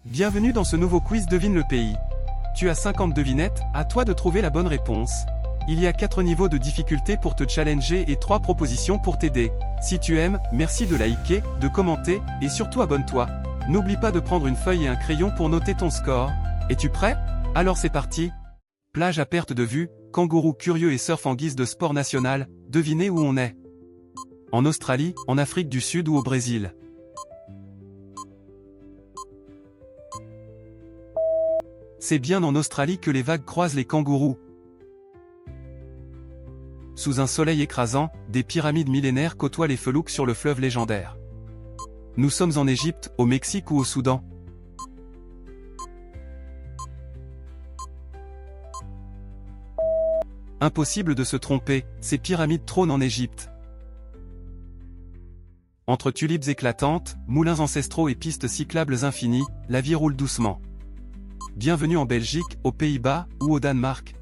Bienvenue dans ce nouveau quiz Devine le pays. Tu as 50 devinettes, à toi de trouver la bonne réponse. Il y a 4 niveaux de difficulté pour te challenger et 3 propositions pour t'aider. Si tu aimes, merci de liker, de commenter, et surtout abonne-toi. N'oublie pas de prendre une feuille et un crayon pour noter ton score. Es-tu prêt? Alors c'est parti. Plage à perte de vue, kangourou curieux et surf en guise de sport national, devinez où on est. En Australie, en Afrique du Sud ou au Brésil? C'est bien en Australie que les vagues croisent les kangourous. Sous un soleil écrasant, des pyramides millénaires côtoient les felouks sur le fleuve légendaire. Nous sommes en Égypte, au Mexique ou au Soudan? Impossible de se tromper, ces pyramides trônent en Égypte. Entre tulipes éclatantes, moulins ancestraux et pistes cyclables infinies, la vie roule doucement. Bienvenue en Belgique, aux Pays-Bas ou au Danemark.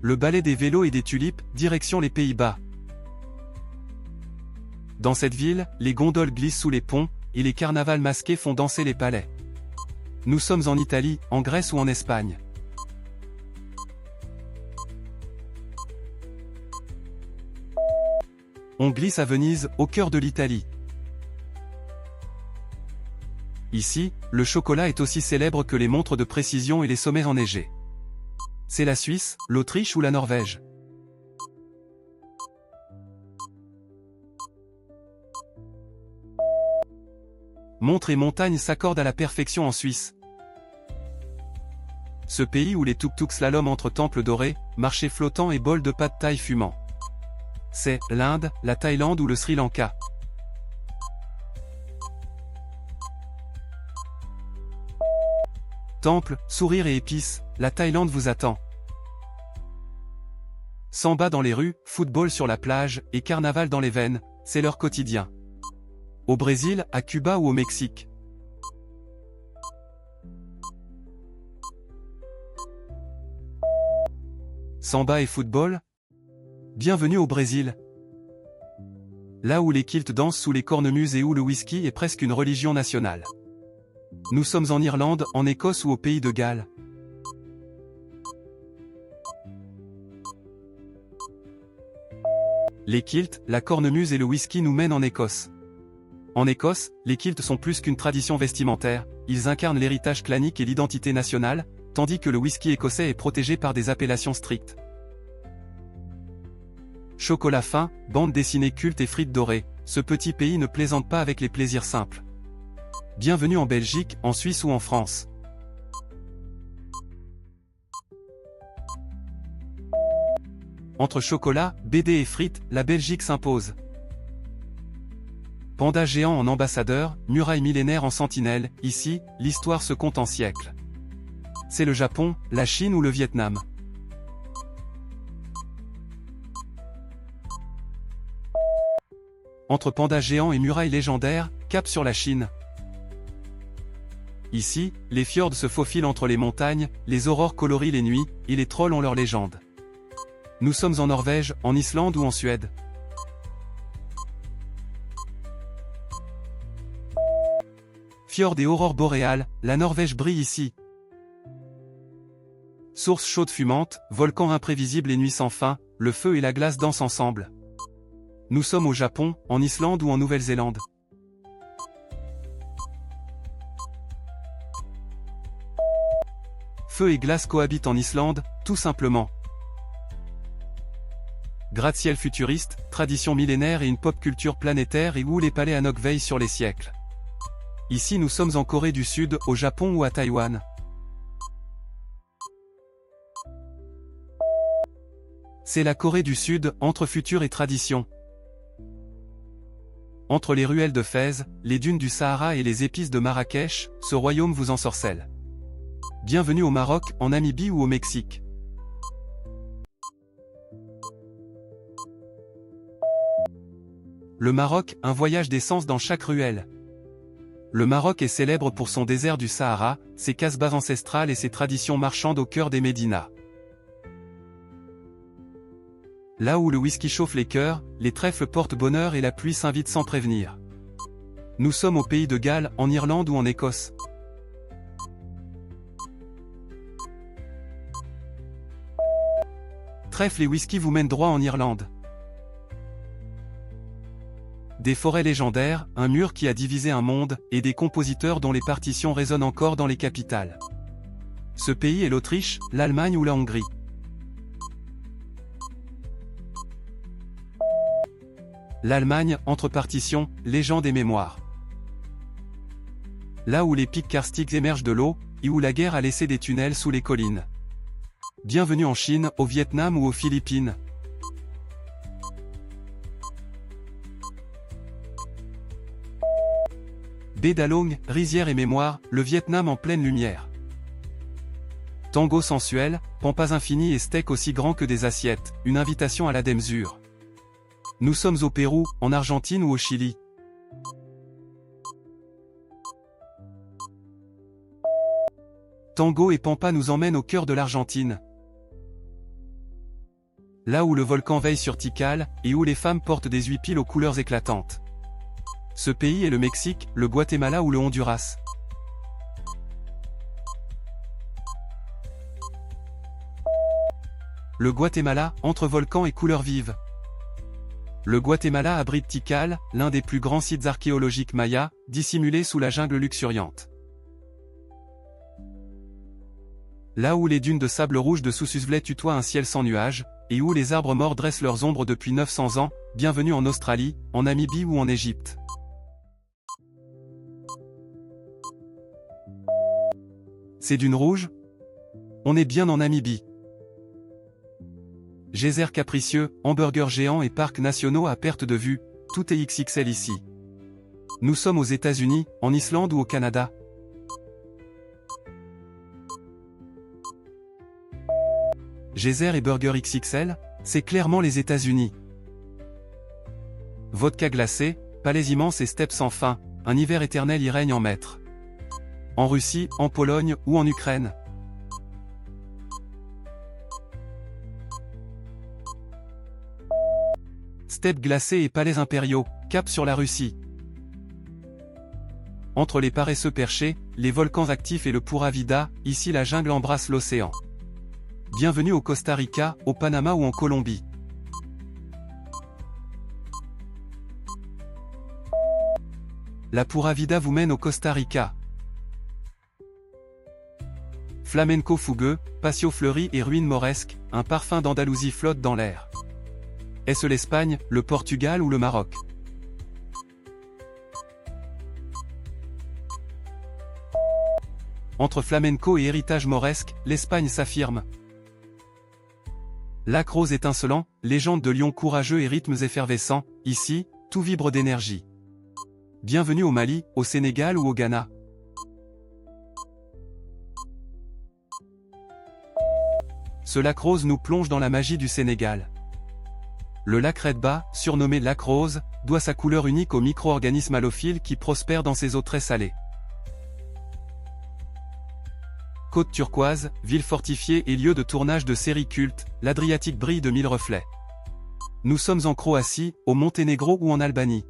Le ballet des vélos et des tulipes, direction les Pays-Bas. Dans cette ville, les gondoles glissent sous les ponts, et les carnavals masqués font danser les palais. Nous sommes en Italie, en Grèce ou en Espagne. On glisse à Venise, au cœur de l'Italie. Ici, le chocolat est aussi célèbre que les montres de précision et les sommets enneigés. C'est la Suisse, l'Autriche ou la Norvège? Montres et montagnes s'accordent à la perfection en Suisse. Ce pays où les tuk-tuk slaloment entre temples dorés, marchés flottants et bols de pad thaï fumants. C'est l'Inde, la Thaïlande ou le Sri Lanka. Temple, sourire et épices, la Thaïlande vous attend. Samba dans les rues, football sur la plage, et carnaval dans les veines, c'est leur quotidien. Au Brésil, à Cuba ou au Mexique? Samba et football? Bienvenue au Brésil. Là où les kilts dansent sous les cornemuses et où le whisky est presque une religion nationale. Nous sommes en Irlande, en Écosse ou au Pays de Galles. Les kilts, la cornemuse et le whisky nous mènent en Écosse. En Écosse, les kilts sont plus qu'une tradition vestimentaire, ils incarnent l'héritage clanique et l'identité nationale, tandis que le whisky écossais est protégé par des appellations strictes. Chocolat fin, bande dessinée culte et frites dorées, ce petit pays ne plaisante pas avec les plaisirs simples. Bienvenue en Belgique, en Suisse ou en France. Entre chocolat, BD et frites, la Belgique s'impose. Panda géant en ambassadeur, muraille millénaire en sentinelle, ici, l'histoire se compte en siècles. C'est le Japon, la Chine ou le Vietnam. Entre panda géant et muraille légendaire, cap sur la Chine. Ici, les fjords se faufilent entre les montagnes, les aurores colorient les nuits, et les trolls ont leur légende. Nous sommes en Norvège, en Islande ou en Suède. Fjords et aurores boréales, la Norvège brille ici. Sources chaudes fumantes, volcans imprévisibles et nuits sans fin, le feu et la glace dansent ensemble. Nous sommes au Japon, en Islande ou en Nouvelle-Zélande. Feu et glace cohabitent en Islande, tout simplement. Gratte-ciel futuriste, tradition millénaire et une pop culture planétaire et où les palais Hanok veillent sur les siècles. Ici nous sommes en Corée du Sud, au Japon ou à Taïwan. C'est la Corée du Sud, entre futur et tradition. Entre les ruelles de Fès, les dunes du Sahara et les épices de Marrakech, ce royaume vous ensorcelle. Bienvenue au Maroc, en Namibie ou au Mexique. Le Maroc, un voyage d'essence dans chaque ruelle. Le Maroc est célèbre pour son désert du Sahara, ses casbahs ancestrales et ses traditions marchandes au cœur des médinas. Là où le whisky chauffe les cœurs, les trèfles portent bonheur et la pluie s'invite sans prévenir. Nous sommes au pays de Galles, en Irlande ou en Écosse. Trèfle et whisky vous mènent droit en Irlande. Des forêts légendaires, un mur qui a divisé un monde, et des compositeurs dont les partitions résonnent encore dans les capitales. Ce pays est l'Autriche, l'Allemagne ou la Hongrie. L'Allemagne, entre partitions, légende et mémoire. Là où les pics karstiques émergent de l'eau, et où la guerre a laissé des tunnels sous les collines. Bienvenue en Chine, au Vietnam ou aux Philippines. Baie d'Along, rizière et mémoire, le Vietnam en pleine lumière. Tango sensuel, pampas infini et steak aussi grands que des assiettes, une invitation à la démesure. Nous sommes au Pérou, en Argentine ou au Chili. Tango et pampa nous emmènent au cœur de l'Argentine. Là où le volcan veille sur Tikal, et où les femmes portent des huipiles aux couleurs éclatantes. Ce pays est le Mexique, le Guatemala ou le Honduras. Le Guatemala, entre volcans et couleurs vives. Le Guatemala abrite Tikal, l'un des plus grands sites archéologiques mayas, dissimulé sous la jungle luxuriante. Là où les dunes de sable rouge de Soususvlet tutoient un ciel sans nuages, et où les arbres morts dressent leurs ombres depuis 900 ans, bienvenue en Australie, en Namibie ou en Égypte. Ces dunes rouges? On est bien en Namibie. Geysers capricieux, hamburgers géants et parcs nationaux à perte de vue, tout est XXL ici. Nous sommes aux États-Unis, en Islande ou au Canada. Geysers et burgers XXL, c'est clairement les États-Unis. Vodka glacé, palais immenses et steppes sans fin, un hiver éternel y règne en maître. En Russie, en Pologne ou en Ukraine. Steppes glacées et palais impériaux, cap sur la Russie. Entre les paresseux perchés, les volcans actifs et le Pura Vida, ici la jungle embrasse l'océan. Bienvenue au Costa Rica, au Panama ou en Colombie. La Pura Vida vous mène au Costa Rica. Flamenco fougueux, patio fleuri et ruines mauresques, un parfum d'Andalousie flotte dans l'air. Est-ce l'Espagne, le Portugal ou le Maroc? Entre flamenco et héritage mauresque, l'Espagne s'affirme. Lac rose étincelant, légende de lions courageux et rythmes effervescents, ici, tout vibre d'énergie. Bienvenue au Mali, au Sénégal ou au Ghana. Ce lac rose nous plonge dans la magie du Sénégal. Le lac Redba, surnommé lac rose, doit sa couleur unique aux micro-organismes halophiles qui prospèrent dans ses eaux très salées. Côte turquoise, ville fortifiée et lieu de tournage de séries cultes, l'Adriatique brille de mille reflets. Nous sommes en Croatie, au Monténégro ou en Albanie.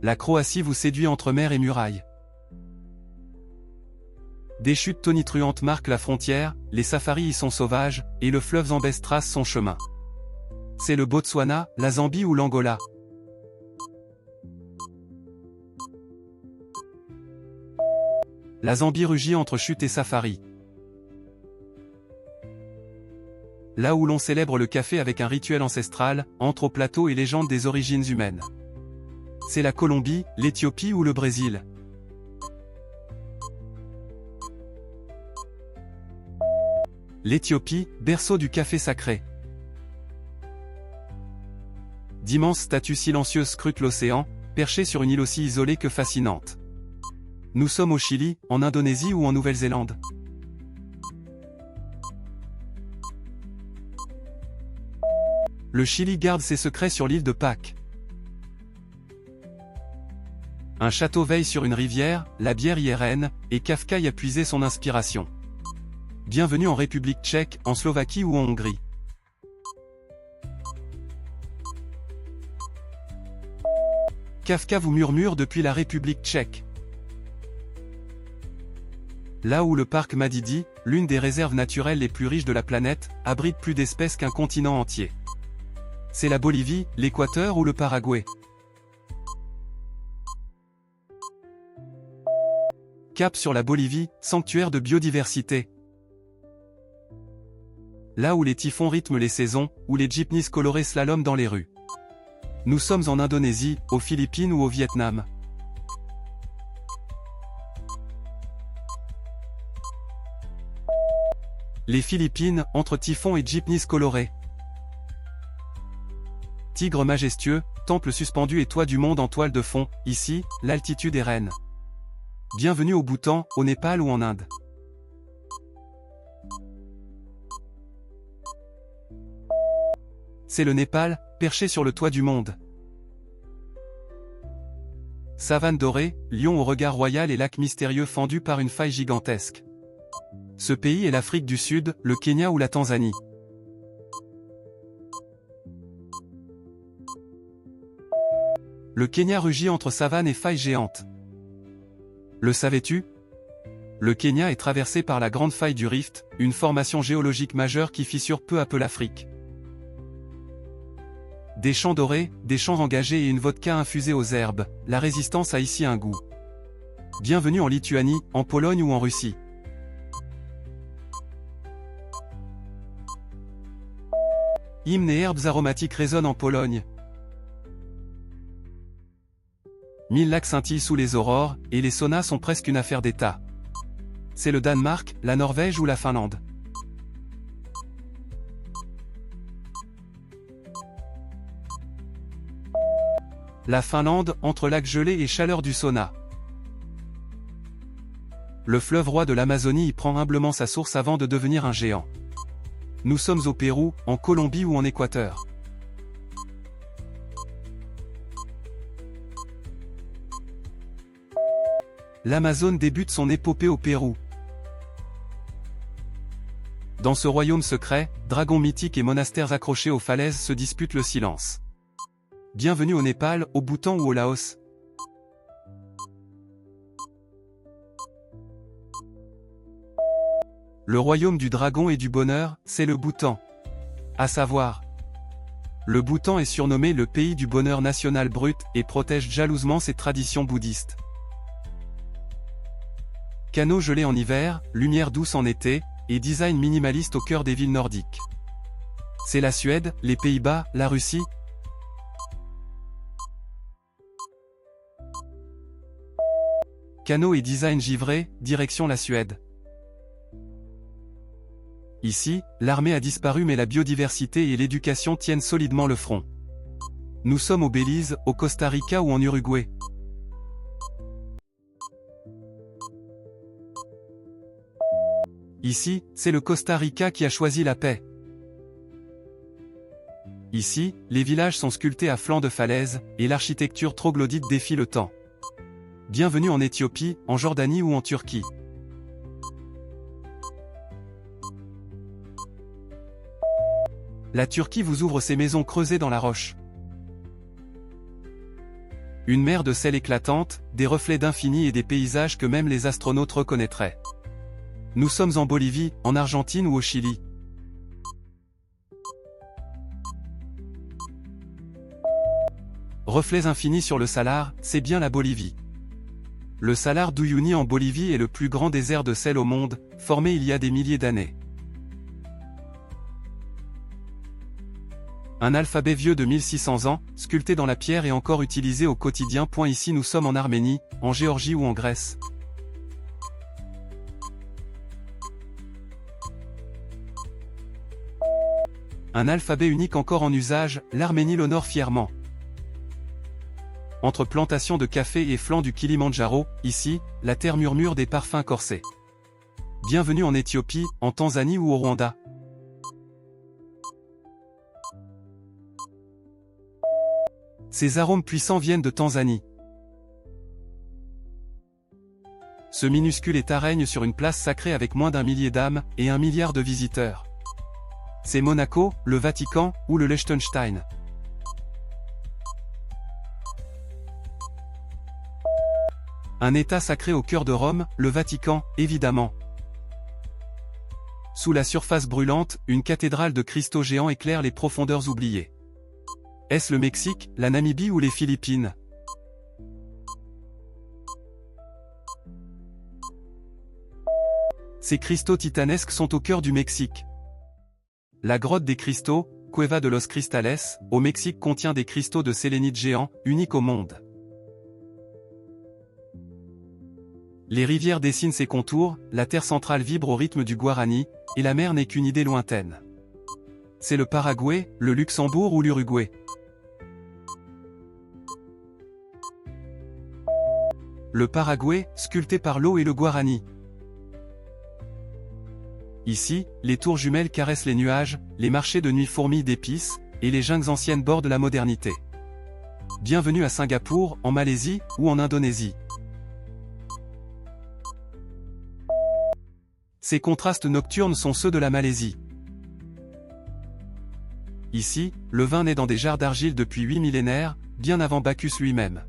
La Croatie vous séduit entre mer et murailles. Des chutes tonitruantes marquent la frontière, les safaris y sont sauvages, et le fleuve Zambèze trace son chemin. C'est le Botswana, la Zambie ou l'Angola. La Zambie rugit entre chutes et safaris. Là où l'on célèbre le café avec un rituel ancestral, entre au plateau et légende des origines humaines. C'est la Colombie, l'Éthiopie ou le Brésil. L'Éthiopie, berceau du café sacré. D'immenses statues silencieuses scrutent l'océan, perchées sur une île aussi isolée que fascinante. Nous sommes au Chili, en Indonésie ou en Nouvelle-Zélande. Le Chili garde ses secrets sur l'île de Pâques. Un château veille sur une rivière, la bière y est reine, et Kafka y a puisé son inspiration. Bienvenue en République tchèque, en Slovaquie ou en Hongrie. Kafka vous murmure depuis la République tchèque. Là où le parc Madidi, l'une des réserves naturelles les plus riches de la planète, abrite plus d'espèces qu'un continent entier. C'est la Bolivie, l'Équateur ou le Paraguay. Cap sur la Bolivie, sanctuaire de biodiversité. Là où les typhons rythment les saisons, où les jeepneys colorés slaloment dans les rues. Nous sommes en Indonésie, aux Philippines ou au Vietnam. Les Philippines, entre typhons et jeepneys colorés. Tigre majestueux, temple suspendu et toit du monde en toile de fond, ici, l'altitude est reine. Bienvenue au Bhoutan, au Népal ou en Inde. C'est le Népal, perché sur le toit du monde. Savane dorée, lion au regard royal et lac mystérieux fendu par une faille gigantesque. Ce pays est l'Afrique du Sud, le Kenya ou la Tanzanie. Le Kenya rugit entre savane et failles géantes. Le savais-tu? Le Kenya est traversé par la grande faille du Rift, une formation géologique majeure qui fissure peu à peu l'Afrique. Des champs dorés, des champs engagés et une vodka infusée aux herbes, la résistance a ici un goût. Bienvenue en Lituanie, en Pologne ou en Russie. Hymnes et herbes aromatiques résonnent en Pologne. 1000 lacs scintillent sous les aurores, et les saunas sont presque une affaire d'État. C'est le Danemark, la Norvège ou la Finlande. La Finlande, entre lacs gelés et chaleur du sauna. Le fleuve roi de l'Amazonie y prend humblement sa source avant de devenir un géant. Nous sommes au Pérou, en Colombie ou en Équateur. L'Amazone débute son épopée au Pérou. Dans ce royaume secret, dragons mythiques et monastères accrochés aux falaises se disputent le silence. Bienvenue au Népal, au Bhoutan ou au Laos. Le royaume du dragon et du bonheur, c'est le Bhoutan. À savoir, le Bhoutan est surnommé le pays du bonheur national brut et protège jalousement ses traditions bouddhistes. Canaux gelés en hiver, lumière douce en été, et design minimaliste au cœur des villes nordiques. C'est la Suède, les Pays-Bas, la Russie. Canaux et design givré, direction la Suède. Ici, l'armée a disparu mais la biodiversité et l'éducation tiennent solidement le front. Nous sommes au Belize, au Costa Rica ou en Uruguay. Ici, c'est le Costa Rica qui a choisi la paix. Ici, les villages sont sculptés à flanc de falaise, et l'architecture troglodyte défie le temps. Bienvenue en Éthiopie, en Jordanie ou en Turquie. La Turquie vous ouvre ses maisons creusées dans la roche. Une mer de sel éclatante, des reflets d'infini et des paysages que même les astronautes reconnaîtraient. Nous sommes en Bolivie, en Argentine ou au Chili. Reflets infinis sur le Salar, c'est bien la Bolivie. Le Salar d'Uyuni en Bolivie est le plus grand désert de sel au monde, formé il y a des milliers d'années. Un alphabet vieux de 1600 ans, sculpté dans la pierre et encore utilisé au quotidien. Ici nous sommes en Arménie, en Géorgie ou en Grèce. Un alphabet unique encore en usage, l'Arménie l'honore fièrement. Entre plantations de café et flancs du Kilimandjaro, ici, la terre murmure des parfums corsés. Bienvenue en Éthiopie, en Tanzanie ou au Rwanda. Ces arômes puissants viennent de Tanzanie. Ce minuscule État règne sur une place sacrée avec moins d'1 millier d'âmes, et 1 milliard de visiteurs. C'est Monaco, le Vatican, ou le Liechtenstein. Un État sacré au cœur de Rome, le Vatican, évidemment. Sous la surface brûlante, une cathédrale de cristaux géants éclaire les profondeurs oubliées. Est-ce le Mexique, la Namibie ou les Philippines? Ces cristaux titanesques sont au cœur du Mexique. La grotte des cristaux, Cueva de los Cristales, au Mexique contient des cristaux de sélénite géants, uniques au monde. Les rivières dessinent ses contours, la terre centrale vibre au rythme du Guarani, et la mer n'est qu'une idée lointaine. C'est le Paraguay, le Luxembourg ou l'Uruguay. Le Paraguay, sculpté par l'eau et le Guarani. Ici, les tours jumelles caressent les nuages, les marchés de nuit fourmillent d'épices, et les jungles anciennes bordent la modernité. Bienvenue à Singapour, en Malaisie, ou en Indonésie. Ces contrastes nocturnes sont ceux de la Malaisie. Ici, le vin naît dans des jarres d'argile depuis 8 millénaires, bien avant Bacchus lui-même.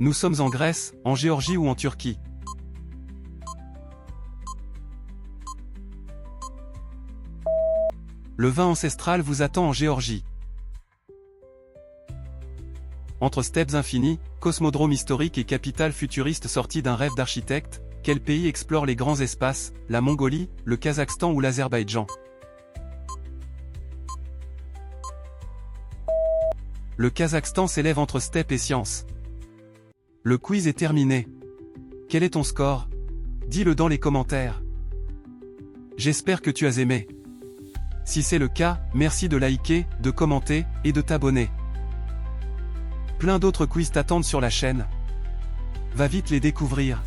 Nous sommes en Grèce, en Géorgie ou en Turquie. Le vin ancestral vous attend en Géorgie. Entre steppes infinies, cosmodrome historique et capitale futuriste sortie d'un rêve d'architecte, quel pays explore les grands espaces, la Mongolie, le Kazakhstan ou l'Azerbaïdjan? Le Kazakhstan s'élève entre steppe et science. Le quiz est terminé. Quel est ton score? Dis-le dans les commentaires. J'espère que tu as aimé. Si c'est le cas, merci de liker, de commenter, et de t'abonner. Plein d'autres quiz t'attendent sur la chaîne. Va vite les découvrir.